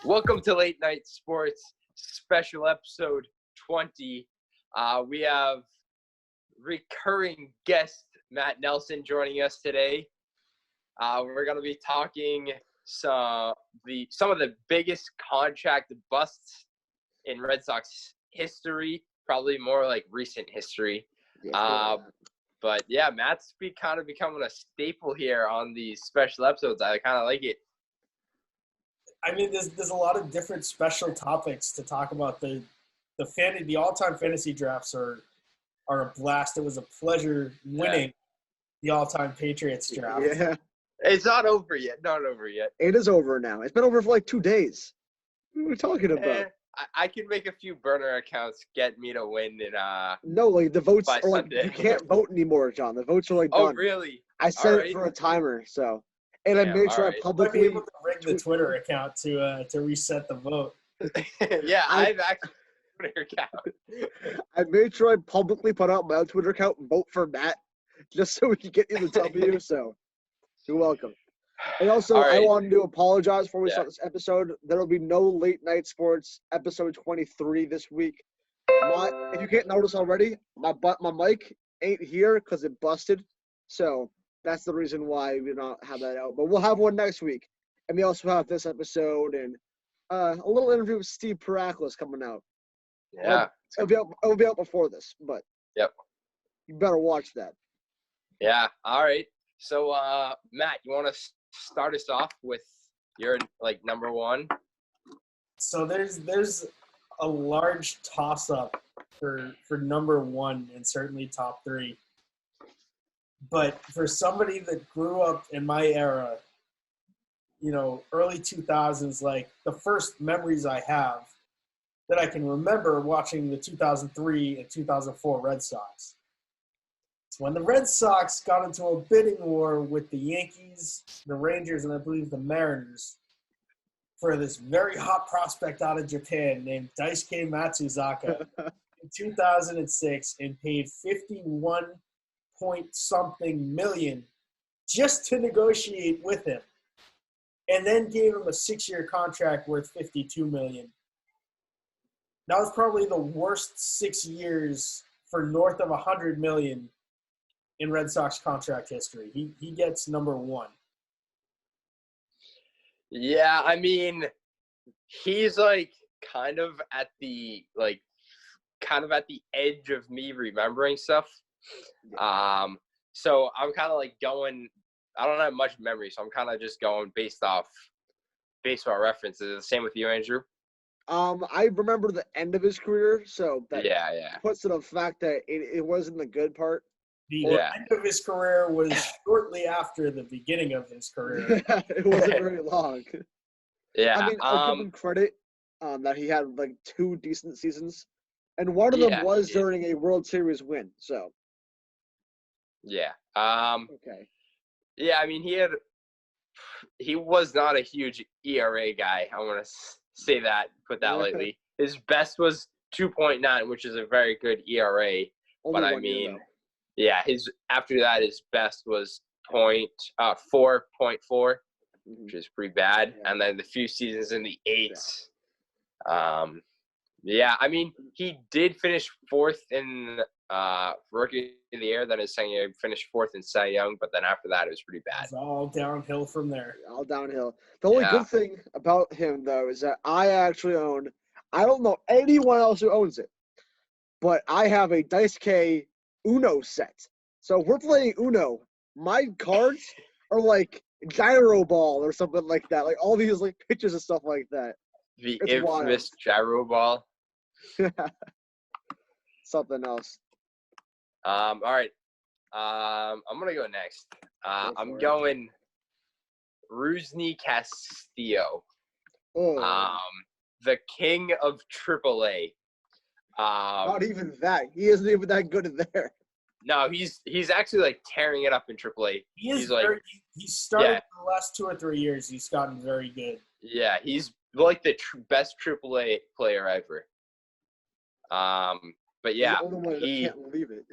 Welcome to Late Night Sports special episode 20. We have recurring guest Matt Nelson joining us today. We're going to be talking some of the biggest contract busts in Red Sox history, probably more like recent history. But yeah, Matt's kind of becoming a staple here on these special episodes. I kind of like it. I mean, there's a lot of different special topics to talk about. The all-time fantasy drafts are a blast. It was a pleasure winning the all-time Patriots draft. Yeah. It's not over yet. It is over now. It's been over for like 2 days. What are we talking about? I can make a few burner accounts get me to win in No, like the votes by are like Sunday. you can't vote anymore, John. The votes are like done. Oh, really? I set All it right. for a timer, so I made sure I Might be publicly able to rig the Twitter account to reset the vote. Yeah, I've actually Twitter account. I made sure I publicly put out my own Twitter account and vote for Matt just so we can get you the W. So you're welcome. And also, All right. I wanted to apologize before we start this episode. There will be no Late Night Sports episode 23 this week. If you can't notice already, my mic ain't here because it busted. So that's the reason why we don't have that out. But we'll have one next week. And we also have this episode and a little interview with Steve Peraklis coming out. Yeah. It'll be out before this, but Yep. you better watch that. Yeah. All right. So, Matt, you want to start us off with your number one? So there's a large toss-up for number one and certainly top three. But for somebody that grew up in my era, early 2000s, like the first memories I have that I can remember watching the 2003 and 2004 Red Sox. It's when the Red Sox got into a bidding war with the Yankees, the Rangers, and I believe the Mariners for this very hot prospect out of Japan named Daisuke Matsuzaka in 2006 and paid 51 point something million just to negotiate with him, and then gave him a 6-year contract worth $52 million. That was probably the worst 6 years for north of $100 million in Red Sox contract history. He gets number one. Yeah, I mean, he's kind of at the edge of me remembering stuff. So I'm kind of going. I don't have much memory, so I'm kind of just going based off baseball references. The same with you, Andrew? I remember the end of his career, so that puts to the fact that it wasn't the good part. The end of his career was shortly after the beginning of his career. It wasn't very long. Yeah. I mean, I'll give him credit that he had 2 decent seasons, and one of them was during a World Series win. So. Yeah. Okay. Yeah, I mean, he was not a huge ERA guy. I want to say that, put that lightly. His best was 2.9, which is a very good ERA. Only but I 1 year, mean, after that, his best was 4.4, which is pretty bad. Yeah. And then the few seasons in the 8s. I mean, he did finish 4th in Rookie of the Year. Then his second year, finished 4th in Cy Young. But then after that, it was pretty bad. It's all downhill from there. All downhill. The only good thing about him, though, is that I actually own – I don't know anyone else who owns it, but I have a Daisuke Uno set. So if we're playing Uno, my cards are like gyro ball or something like that. Like all these pictures and stuff like that. The infamous gyro ball. Something else. All right. I'm gonna go next. I'm going Rusney Castillo. Oh. The king of AAA. Not even that. He isn't even that good in there. No, he's actually tearing it up in AAA. He's started the last 2 or 3 years. He's gotten very good. Yeah, he's the best AAA player ever. But yeah, the only one that can't believe it.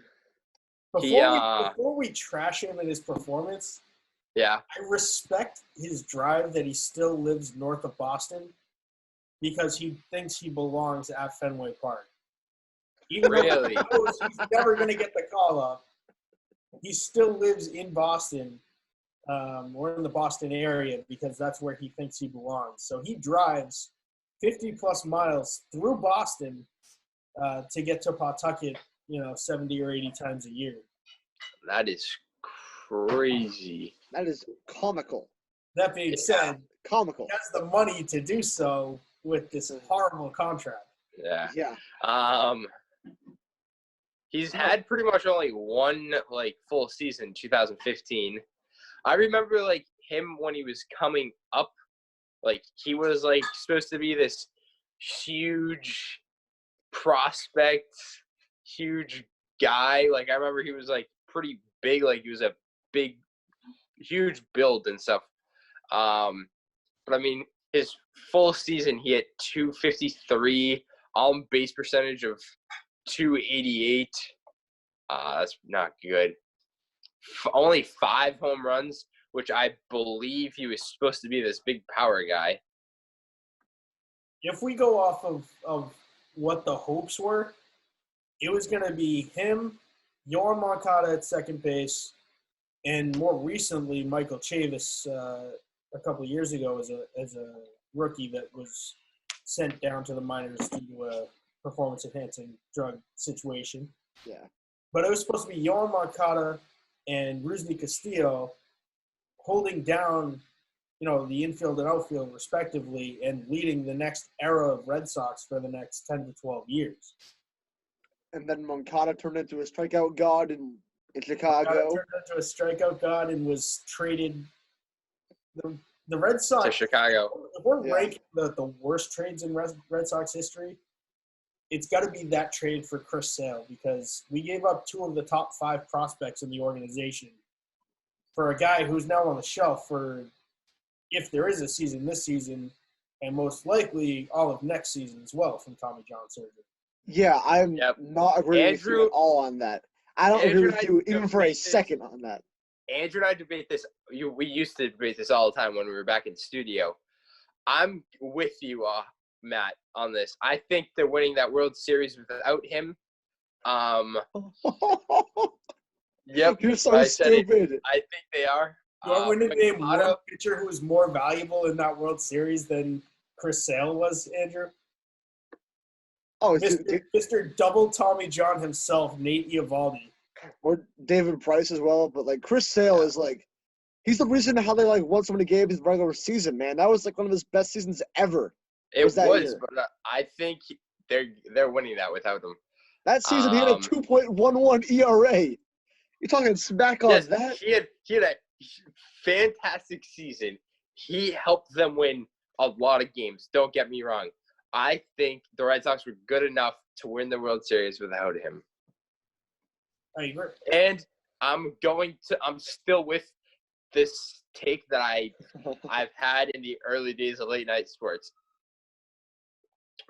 Before we trash him and his performance, I respect his drive that he still lives north of Boston because he thinks he belongs at Fenway Park. Even Really? though he knows he's never going to get the call up, he still lives in Boston or in the Boston area because that's where he thinks he belongs. So he drives 50-plus miles through Boston to get to Pawtucket, 70 or 80 times a year. That is crazy. That is comical. That being said, Comical. he has the money to do so with this horrible contract. Yeah. Yeah. He's had pretty much only one full season, 2015. I remember him when he was coming up, he was supposed to be this huge prospect, huge guy. I remember he was pretty big, he was a big, huge build and stuff. But I mean, his full season, he had 253, on base percentage of 288. That's not good. Only 5 home runs, which I believe he was supposed to be this big power guy. If we go off of what the hopes were, it was going to be him, Yoan Moncada at second base, and more recently, Michael Chavis a couple of years ago as a rookie that was sent down to the minors due to a performance-enhancing drug situation. Yeah. But it was supposed to be Yoan Moncada and Rusney Castillo holding down, the infield and outfield respectively and leading the next era of Red Sox for the next 10 to 12 years. And then Moncada turned into a strikeout god in Chicago. Moncada turned into a strikeout god and was traded. The Red Sox – to Chicago. If we're ranking the worst trades in Red Sox history, it's got to be that trade for Chris Sale because we gave up 2 of the top 5 prospects in the organization for a guy who's now on the shelf for, if there is a season this season, and most likely all of next season as well from Tommy John surgery. Yeah, I'm not agreeing with you at all on that. I don't agree with you even for a second on that. Andrew and I debate this. We used to debate this all the time when we were back in the studio. I'm with you, Matt, on this. I think they're winning that World Series without him. Yep. You're so stupid. I think they are. You want me to name one pitcher who was more valuable in that World Series than Chris Sale was, Andrew? Oh, Mr. Double Tommy John himself, Nate Eovaldi. Or David Price as well, but Chris Sale is he's the reason how they won so many games in the regular season, man. That was one of his best seasons ever. It was, but I think they're winning that without him. That season he had a 2.11 ERA. You're talking smack on that? He had a fantastic season. He helped them win a lot of games. Don't get me wrong. I think the Red Sox were good enough to win the World Series without him. I agree. And I'm still with this take that I've had in the early days of late night sports.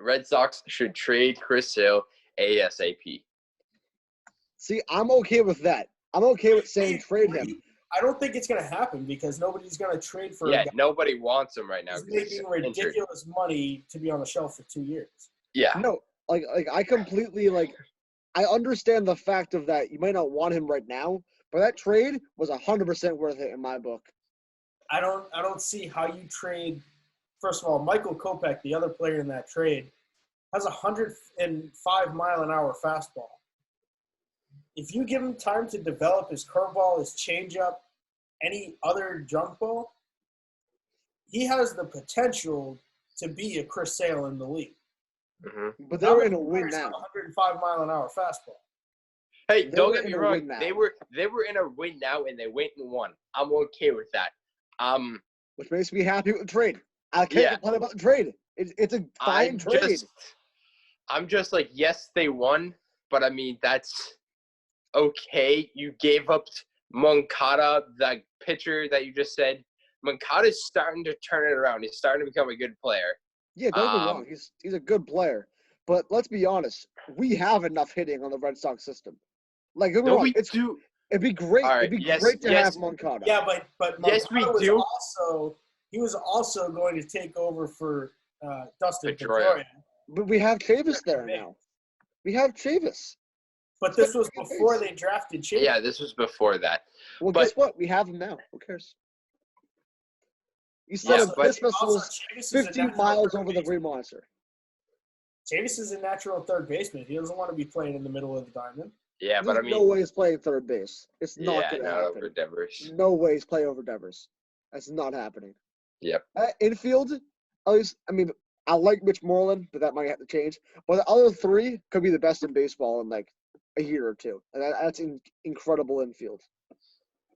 Red Sox should trade Chris Sale ASAP. See, I'm okay with that. I'm okay with saying trade him. I don't think it's going to happen because nobody's going to trade for a guy. Nobody wants him right now. He's making ridiculous money to be on the shelf for 2 years. Yeah. No, I completely I understand the fact of that you might not want him right now, but that trade was 100% worth it in my book. I don't see how you trade. First of all, Michael Kopech, the other player in that trade, has a 105-mile-an-hour fastball. If you give him time to develop his curveball, his changeup, any other junk ball, he has the potential to be a Chris Sale in the league. Mm-hmm. But they're in a win now. 105-mile-an-hour fastball. Hey, don't get me wrong. They were in a win now, and they went and won. I'm okay with that. Which makes me happy with the trade. I can't complain about the trade. It's a fine trade. I'm just yes, they won, but I mean that's okay. You gave up Moncada, the pitcher that you just said. Moncada's starting to turn it around. He's starting to become a good player. Yeah, don't get me wrong. He's a good player. But let's be honest. We have enough hitting on the Red Sox system. It'd be great. Right, it'd be great to have Moncada. Yeah, but Moncada yes, we do. He was also going to take over for Dustin Pedroia. Pedroia. But we have Chavis there now. We have Chavis. But this was before they drafted Chavis. Yeah, this was before that. Well, But- guess what? We have him now. Who cares? You said Yeah, a but- piss missile Also, was Chavis is a 50 natural miles third over the baseman. Green Monster. Chavis is a natural third baseman. He doesn't want to be playing in the middle of the diamond. Yeah, but There's I mean, no way he's playing third base. It's not yeah, going to not happen. over Devers. No way he's playing over Devers. That's not happening. Yep. Infield, at least, I mean, I like Mitch Moreland, but that might have to change. But the other three could be the best in baseball in like a year or two. And that's incredible infield.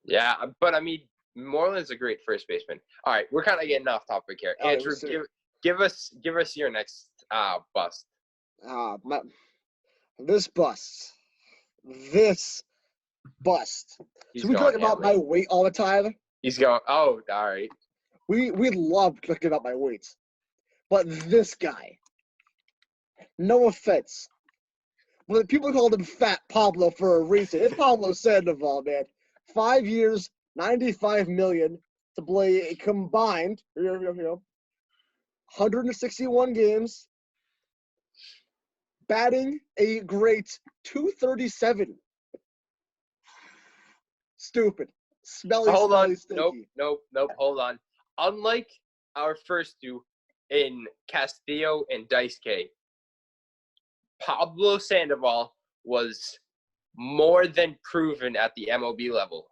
Yeah, but I mean, Moreland's a great first baseman. All right, we're kind of getting off topic here. All right, Andrew, let's see. give us your next bust. This bust. He's So we going talk about my Hanley. weight all the time. He's going. Oh, all right. We love talking about my weights. But this guy, no offense, but people called him Fat Pablo for a reason. It's Pablo Sandoval, man. 5 years, $95 million to play a combined 161 games, batting a great 237. Stupid. Smelly, Hold on. stinky. Nope. Hold on. Unlike our first two in Castillo and Daisuke, Pablo Sandoval was more than proven at the MLB level.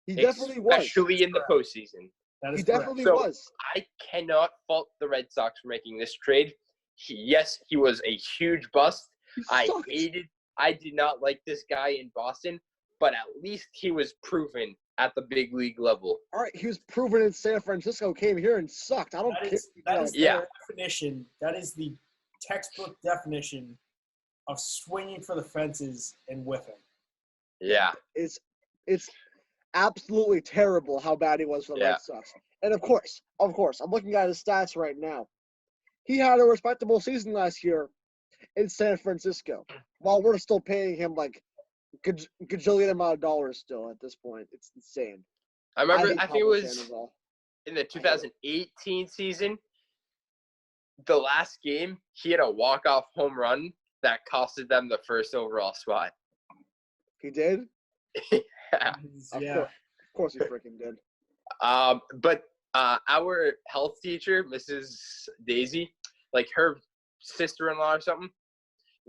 He definitely was. Especially in the postseason. That He is correct. definitely So- was. I cannot fault the Red Sox for making this trade. Yes, he was a huge bust. He I sucked. did not like this guy in Boston, but at least he was proven at the big league level. All right, he was proven in San Francisco, came here and sucked. I don't That care. is the Yeah. definition. That is the textbook definition of swinging for the fences and whiffing. Yeah. It's absolutely terrible how bad he was for the Yeah. Red Sox. And of course, I'm looking at his stats right now. He had a respectable season last year in San Francisco, while we're still paying him like gajillion amount of dollars still at this point. It's insane. I remember, hate I think it Pablo was Sandoval. in the 2018 season, the last game, he had a walk-off home run that costed them the first overall spot. He did. Yeah. Yeah. Of course he freaking did. But our health teacher, Mrs. Daisy, like her sister-in-law or something,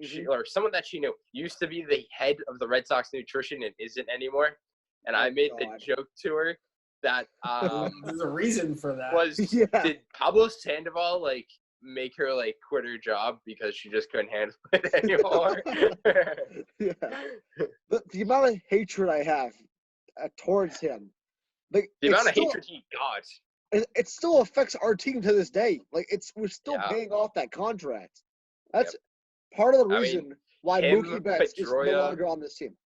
she, or someone that she knew, used to be the head of the Red Sox nutrition and isn't anymore. And I made the God. joke to her that There's a reason for that. Yeah. did Pablo Sandoval like make her like quit her job because she just couldn't handle it anymore? Yeah. The amount of hatred I have towards him, like The it's amount of still- hatred he got. it still affects our team to this day. Like we're still Yeah. paying off that contract. That's part of the I mean, reason why him, Mookie Betts is no Pedroia- longer on this team.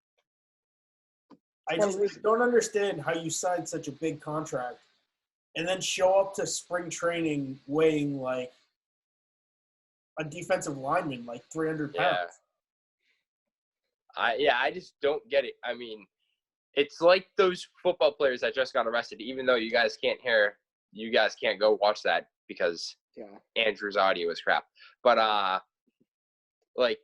I part of just the reason. don't understand how you signed such a big contract and then show up to spring training weighing like a defensive lineman, like 300 pounds. Yeah. I just don't get it. I mean, it's like those football players that just got arrested, even though you guys can't go watch that because Yeah. Andrew's audio is crap. But like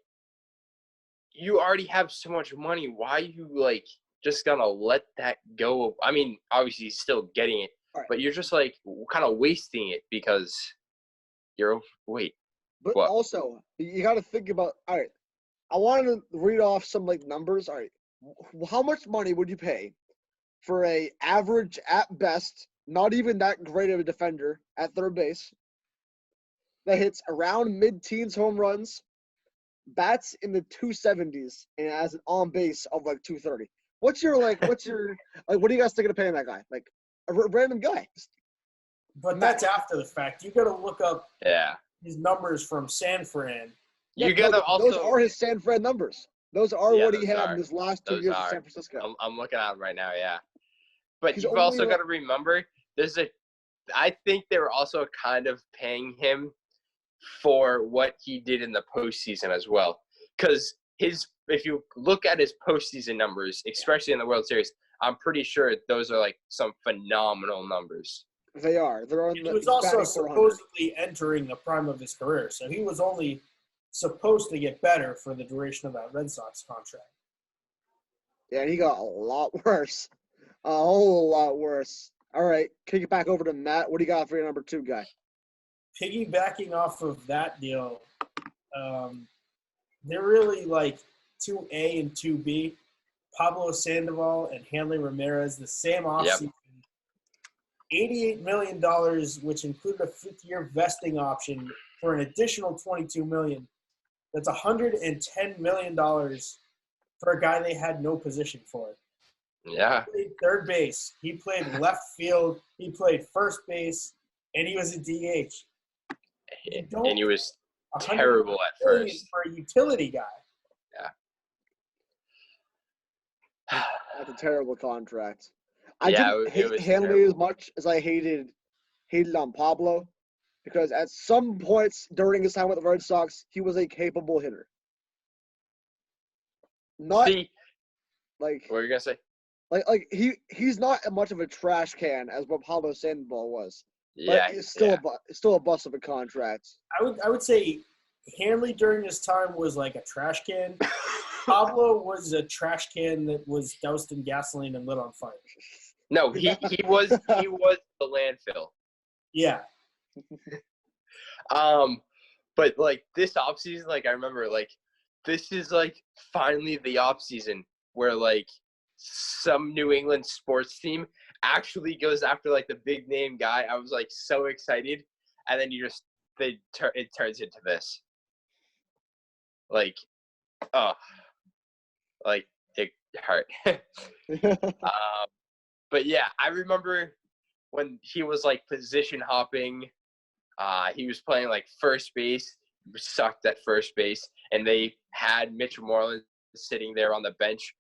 you already have so much money. Why are you like just gonna let that go? I mean, obviously he's still getting it, Right. but you're just like kind of wasting it because you're overweight. But What? also, you got to think about. All right, I wanted to read off some like numbers. All right, how much money would you pay for a average at best, not even that great of a defender at third base that hits around mid-teens home runs, bats in the 270s, and has an on base of like 230? What are you guys thinking of paying that guy? Like a random guy? But that's after the fact. You got to look up Yeah. his numbers from San Fran. You gotta those also. are his San Fran numbers. Those are Yeah, what he those had are. in his last 2 Those years are. in San Francisco. I'm looking at him right now. Yeah. But He's you've only also like- got to remember, I think they were also kind of paying him for what he did in the postseason as well. Because if you look at his postseason numbers, especially in the World Series, I'm pretty sure those are like some phenomenal numbers. They are. They're on He the was also batting 400. supposedly entering the prime of his career, so he was only supposed to get better for the duration of that Red Sox contract. Yeah, he got a lot worse. A whole lot worse. All right, kick it back over to Matt. What do you got for your number 2 guy? Piggybacking off of that deal, they're really like 2A and 2B. Pablo Sandoval and Hanley Ramirez, the same offseason. $88 million, which included a fifth-year vesting option for an additional $22 million. That's $110 million for a guy they had no position for. Yeah. He played third base. He played left field. He played first base, and he was a DH. And he was terrible at first. For a utility guy. Yeah. That's a terrible contract. It didn't hate was Hanley terrible. as much as I hated on Pablo, because at some points during his time with the Red Sox, he was a capable hitter. Not like what were you gonna say? Like he's not much of a trash can as what Pablo Sandoval was. Yeah, but it's still a bust of a contract. I would say Hanley during his time was like a trash can. Pablo was a trash can that was doused in gasoline and lit on fire. No, he was the landfill. Yeah. But like this offseason, like I remember, like this is like finally the offseason where like some New England sports team actually goes after like the big name guy. I was like so excited, and then it turns into this. Like, like it hurt. But yeah, I remember when he was like position hopping. He was playing like first base, sucked at first base, and they had Mitchell Moreland sitting there on the bench.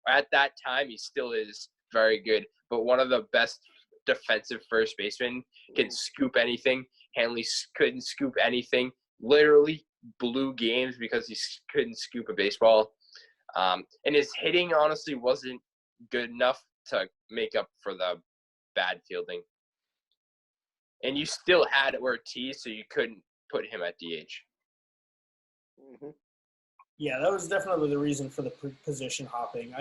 At that time, he still is very good, but one of the best defensive first basemen, can scoop anything. Hanley couldn't scoop anything. Literally blew games because he couldn't scoop a baseball. And his hitting honestly wasn't good enough to make up for the bad fielding. And you still had Ortiz, so you couldn't put him at DH. Mm-hmm. Yeah, that was definitely the reason for the position hopping.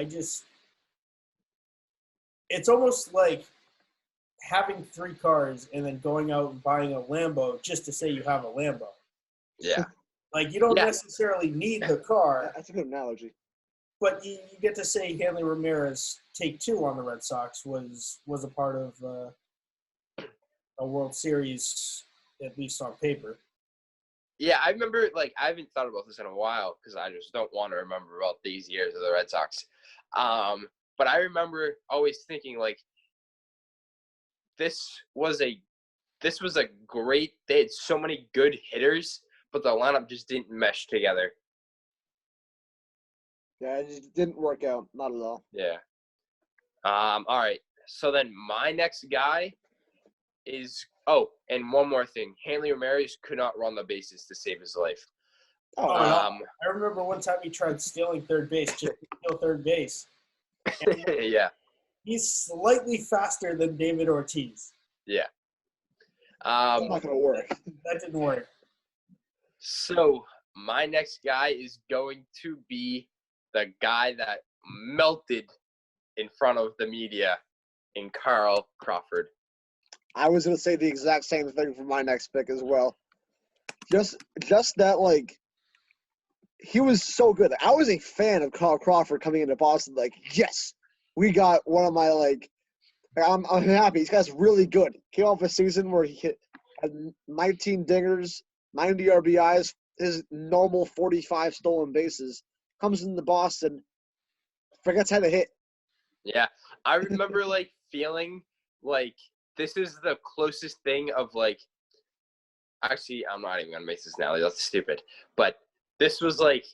It's almost like having 3 cars and then going out and buying a Lambo just to say you have a Lambo. Yeah. Like, you don't necessarily need the car. That's a good analogy. But you get to say Hanley Ramirez, take 2 on the Red Sox, was a part of a World Series, at least on paper. Yeah, I remember, like, I haven't thought about this in a while because I just don't want to remember about these years of the Red Sox. But I remember always thinking, like, this was a great – they had so many good hitters, but the lineup just didn't mesh together. Yeah, it just didn't work out. Not at all. Yeah. All right. So then my next guy is – oh, and one more thing. Hanley Ramirez could not run the bases to save his life. No. I remember one time he tried stealing third base, just to steal third base. Yeah. He's slightly faster than David Ortiz. Yeah. That's not going to work. That didn't work. So my next guy is going to be the guy that melted in front of the media in Carl Crawford. I was going to say the exact same thing for my next pick as well. Just that, like, he was so good. I was a fan of Carl Crawford coming into Boston. Like, yes, we got one of my, like, I'm happy. This guy's really good. Came off a season where he had 19 dingers, 90 RBIs, his normal 45 stolen bases. Comes into Boston, forgets how to hit. Yeah. I remember, like, feeling like this is the closest thing of, like, actually, I'm not even going to make this analogy. That's stupid. But this was like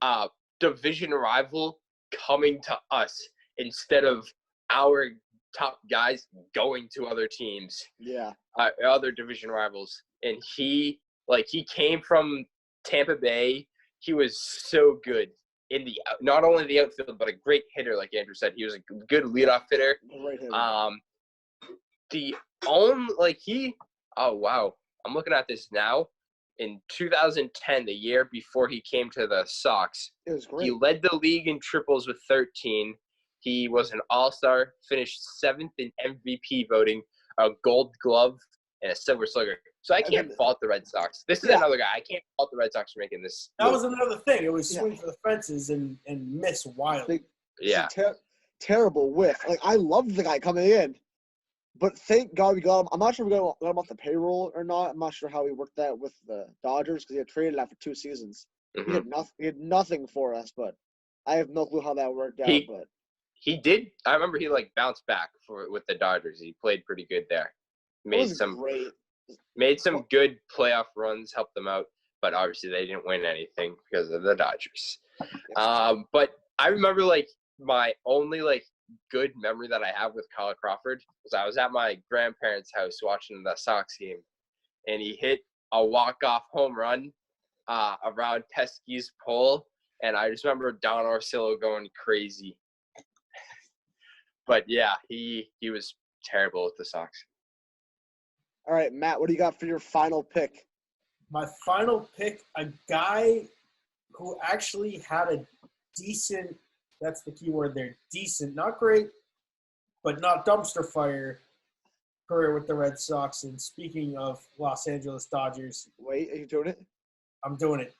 a division rival coming to us instead of our top guys going to other teams. Yeah. Other division rivals. And he came from Tampa Bay. He was so good in not only the outfield, but a great hitter, like Andrew said. He was a good leadoff hitter. Great hitter. oh wow, I'm looking at this now. In 2010, the year before he came to the Sox, It was great. he led the league in triples with 13. He was an all-star, finished 7th in MVP voting, a Gold Glove, and a Silver Slugger. So I can't fault the Red Sox. This is another guy. I can't fault the Red Sox for making this. That was another thing. It was swing for the fences and miss wildly. Yeah. Terrible whiff. Like, I loved the guy coming in. But thank God we got him. I'm not sure if we got him off the payroll or not. I'm not sure how he worked that with the Dodgers because he had traded after 2 seasons. Mm-hmm. He had nothing for us, but I have no clue how that worked out. But he did. I remember he bounced back with the Dodgers. He played pretty good there. Made some good playoff runs, helped them out. But obviously they didn't win anything because of the Dodgers. But I remember my only good memory that I have with Kyle Crawford was I was at my grandparents' house watching the Sox game, and he hit a walk-off home run around Pesky's pole, and I just remember Don Orsillo going crazy. But yeah, he was terrible with the Sox. All right, Matt, what do you got for your final pick? My final pick, a guy who actually had a decent, that's the key word there, decent, not great, but not dumpster fire career with the Red Sox. And speaking of Los Angeles Dodgers. Wait, are you doing it? I'm doing it.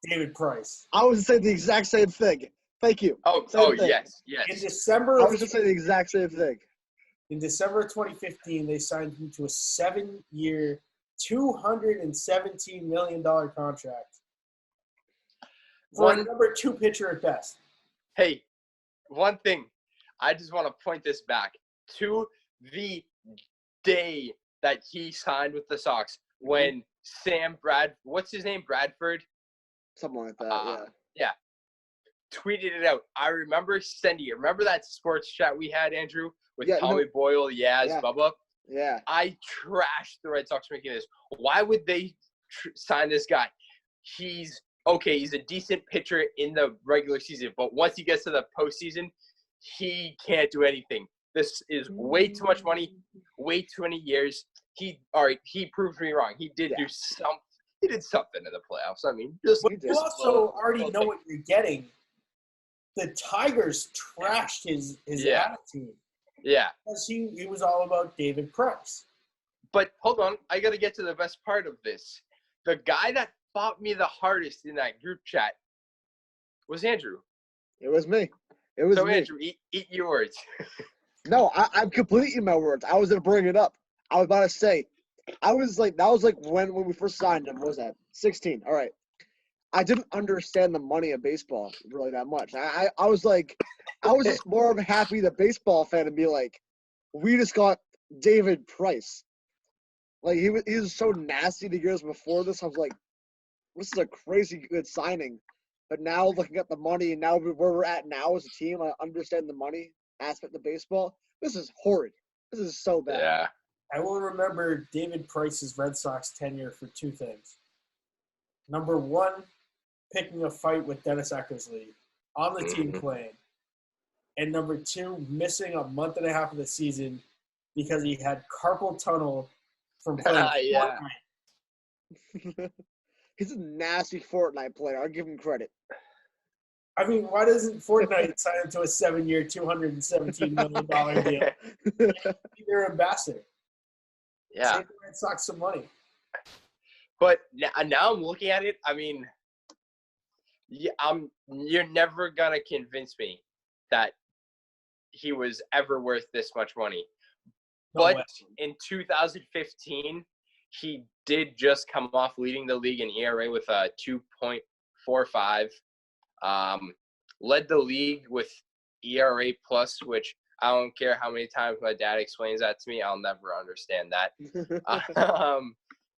David Price. I was saying the exact same thing. Thank you. Yes. In December, I was just saying the exact same thing. In December of 2015, they signed him to a 7-year, $217 million contract for a number 2 pitcher at best. Hey, one thing, I just want to point this back to the day that he signed with the Sox when what's his name, Bradford? Something like that, yeah. Tweeted it out. I remember sending it. Remember that sports chat we had, Andrew, with Tommy Boyle, Bubba? Yeah. I trashed the Red Sox making this. Why would they sign this guy? He's a decent pitcher in the regular season, but once he gets to the postseason, he can't do anything. This is way too much money, way too many years. He proved me wrong. He did do something. He did something in the playoffs. I mean, you also already know what you're getting. The Tigers trashed his attitude. Yeah. Because he was all about David Price. But hold on, I got to get to the best part of this. The guy that fought me the hardest in that group chat was Andrew. It was me. It was me. Andrew, eat your words. No, I'm completely eating my words. I was going to bring it up. I was about to say, that was when we first signed him. What was that? 16. All right. I didn't understand the money of baseball really that much. I was just more of a happy the baseball fan and be like, we just got David Price. Like he was so nasty the years before this. I was like, this is a crazy good signing. But now looking at the money and now where we're at now as a team, I understand the money aspect of baseball. This is horrid. This is so bad. Yeah. I will remember David Price's Red Sox tenure for 2 things. Number 1, picking a fight with Dennis Eckersley on the team playing. And number 2, missing a month and a half of the season because he had carpal tunnel from playing Fortnite. He's a nasty Fortnite player. I'll give him credit. I mean, why doesn't Fortnite sign him to a 7-year, $217 million deal? Be their ambassador. Yeah. Save the Red Sox some money. But now I'm looking at it. I mean, you're never gonna convince me that he was ever worth this much money. But in 2015, he did just come off leading the league in ERA with a 2.45. Led the league with ERA plus, which I don't care how many times my dad explains that to me. I'll never understand that.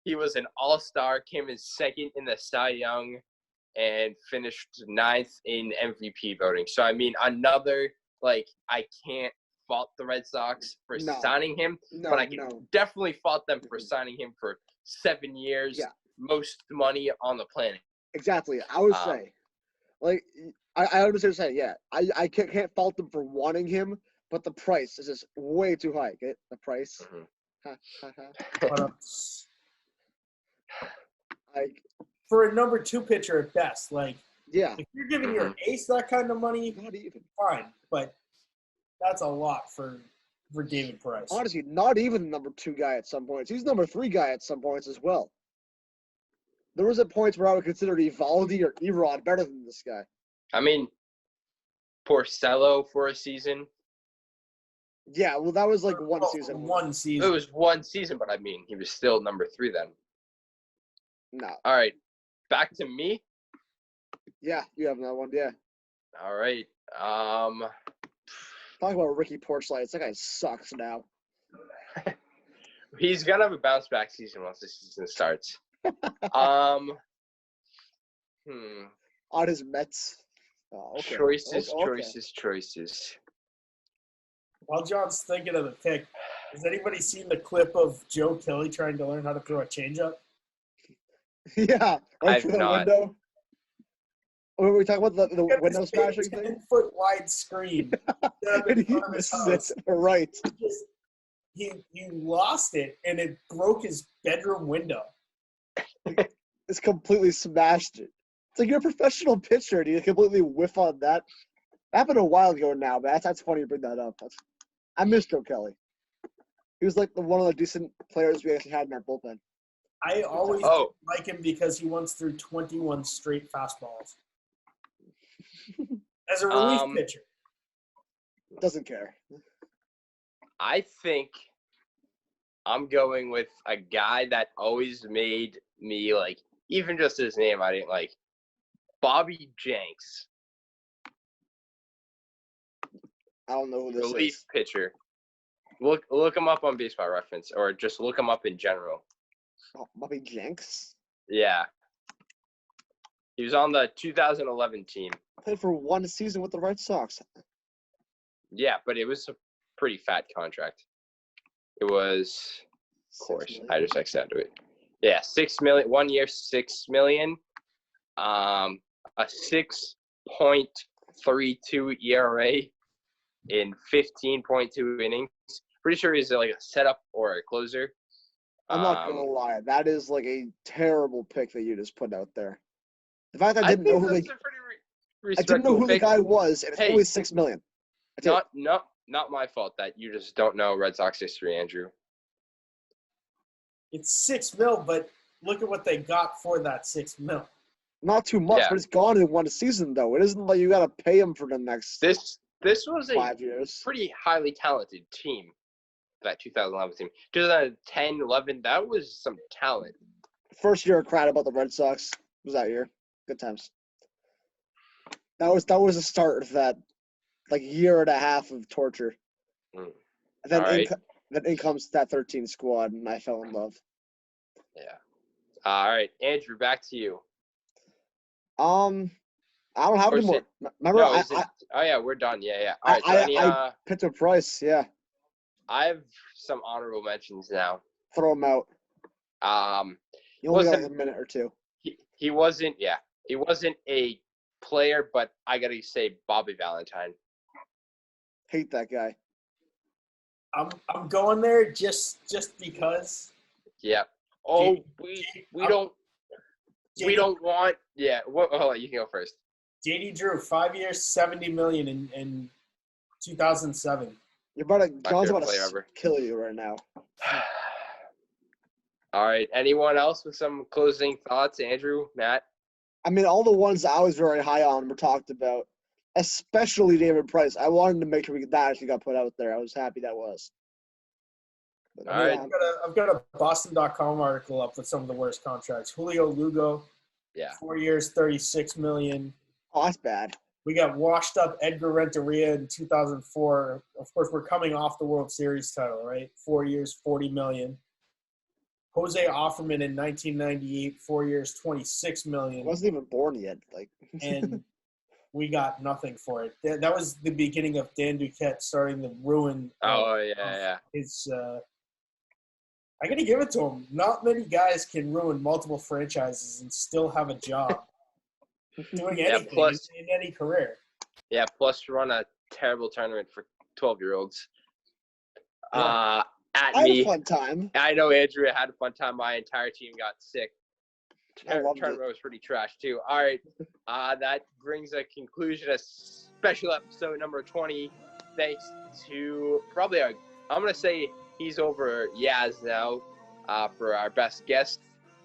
He was an all-star, came in second in the Cy Young, and finished 9th in MVP voting. So, I mean, I can't fault the Red Sox for signing him, but I can definitely fault them for signing him for 7 years, most money on the planet. Exactly. I would say, I understand what you're saying, yeah. I can't fault them for wanting him, but the price is just way too high. Get the price? But Like, for a number 2 pitcher at best, like yeah, if you're giving your ace that kind of money, not even. fine. But that's a lot for David Price. Honestly, not even the number 2 guy at some points. He's number 3 guy at some points as well. There was at points where I would consider Evaldi or Erod better than this guy. I mean, Porcello for a season. Yeah, well, that was like one season. One It season. was one season, but I mean, he was still number 3 then. No. All right, back to me. Yeah, you have another one. Yeah. All right. Talk about Ricky Porchlight. That guy sucks now. He's gonna have a bounce back season once the season starts. On his Mets. Oh, okay. Choices. While John's thinking of the pick, has anybody seen the clip of Joe Kelly trying to learn how to throw a changeup? Yeah, right I've through the not. window. Were we talking about the window smashing thing? 10-foot wide screen. And he missed it. Right. He lost it, and it broke his bedroom window. It's completely smashed it. It's like you're a professional pitcher, and you completely whiff on that. That happened a while ago now, but that's funny you bring that up. I miss Joe Kelly. He was like one of the decent players we actually had in our bullpen. I always like him because he once threw 21 straight fastballs. As a relief pitcher. Doesn't care. I think I'm going with a guy that always made me like, even just his name, I didn't like. Bobby Jenks. I don't know who this Relief is. pitcher. Look him up on Baseball Reference, or just look him up in general. Oh, Bobby Jenks? Yeah. He was on the 2011 team. Played for one season with the Red Sox. Yeah, but it was a pretty fat contract. It was, of course, I just accepted it. Yeah, $6 million, 1 year, $6 million. A 6.32 ERA in 15.2 innings. Pretty sure he's like a setup or a closer. I'm not gonna lie, that is like a terrible pick that you just put out there. The fact I didn't know who the guy was, and it's only $6 million. Not my fault that you just don't know Red Sox history, Andrew. It's $6 million, but look at what they got for that $6 million. Not too much, but it's gone in one season though. It isn't like you got to pay him for the next. This was 5 years. Pretty highly talented team. That 2011 team, 2010, 11, that was some talent. First year I cried about the Red Sox was that year. Good times. That was the start of that, like, year and a half of torture. And then in comes that 13 squad, and I fell in love. Yeah. All right, Andrew, back to you. I don't have any more. Remember, we're done. Yeah. All right. I picked a Price. Yeah. I have some honorable mentions now. Throw them out. You only got like a minute or two. He wasn't a player, but I gotta say Bobby Valentine. Hate that guy. I'm going there just because. Yeah. Oh, we don't want. Yeah. Hold on, you can go first. JD Drew, 5 years, $70 million in 2007. John's about to kill you right now. All right. Anyone else with some closing thoughts? Andrew, Matt? I mean, all the ones I was very high on were talked about, especially David Price. I wanted to make sure that actually got put out there. I was happy that was. All right. I've got a Boston.com article up with some of the worst contracts. Julio Lugo, 4 years, $36 million. Oh, that's bad. We got washed up Edgar Renteria in 2004. Of course, we're coming off the World Series title, right? 4 years, $40 million. Jose Offerman in 1998, 4 years, $26 million. Wasn't even born yet. And we got nothing for it. That was the beginning of Dan Duquette starting the ruin. His, I got to give it to him. Not many guys can ruin multiple franchises and still have a job. Doing anything in any career. Yeah, plus run a terrible tournament for 12-year-olds. Yeah. at I had me. a fun time. I know Andrea had a fun time. My entire team got sick. I loved Tournament it. was pretty trash too. All right, that brings a conclusion of special episode number 20. Thanks to probably I'm gonna say he's over Yaz now for our best guest.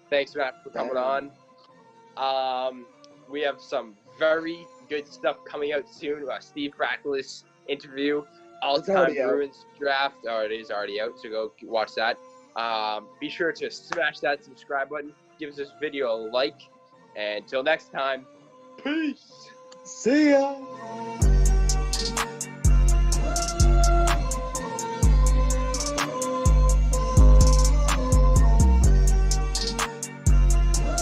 Thanks, Matt, for coming on. We have some very good stuff coming out soon. Steve Frackless interview, all-time already out. Bruins draft. Oh, it is already out, so go watch that. Be sure to smash that subscribe button. Give this video a like. And until next time, peace. See ya.